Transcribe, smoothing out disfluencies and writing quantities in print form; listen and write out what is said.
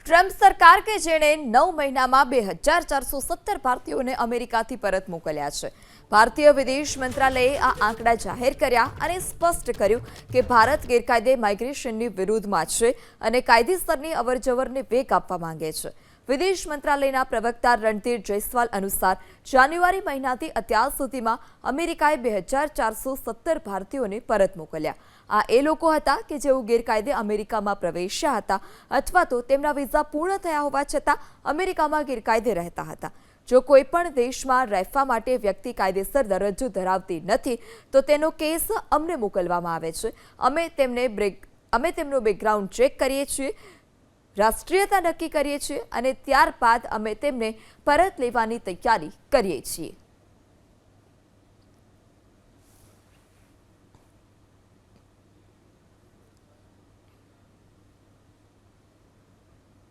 Trump સરકાર કે જેણે 9 મહિનામાં 2417 ભારતીયોને અમેરિકાથી પરત મોકલ્યા છે। ભારતીય વિદેશ મંત્રાલયે આ આંકડા જાહેર કર્યા અને સ્પષ્ટ કર્યું કે ભારત ગેરકાયદે માઇગ્રેશનની વિરુદ્ધમાં છે અને કાયદેસરની અવરજવરને વેગ આપવા માંગે છે। વિદેશ મંત્રાલયના પ્રવક્તા રણધીર જયસ્વાલ અનુસાર જાન્યુઆરી મહિનાથી અત્યાર સુધીમાં અમેરિકાએ 2417 ભારતીયોને પરત મોકલ્યા। આ એ લોકો હતા કે જેઓ ગેરકાયદે અમેરિકામાં પ્રવેશ્યા હતા અથવા તો તેમના વિઝા પૂર્ણ થયા હોવા છતાં અમેરિકામાં ગેરકાયદે રહેતા હતા। જો કોઈ પણ દેશમાં રહેવા માટે વ્યક્તિ કાયદેસર દરજ્જો ધરાવતી નથી તો તેનો કેસ અમને મોકલવામાં આવે છે। અમે તેમનો બેકગ્રાઉન્ડ ચેક કરીએ છીએ, રાષ્ટ્રીયતા નક્કી કરીએ છીએ અને ત્યારબાદ અમે તેમને પરત લેવાની તૈયારી કરીએ છીએ।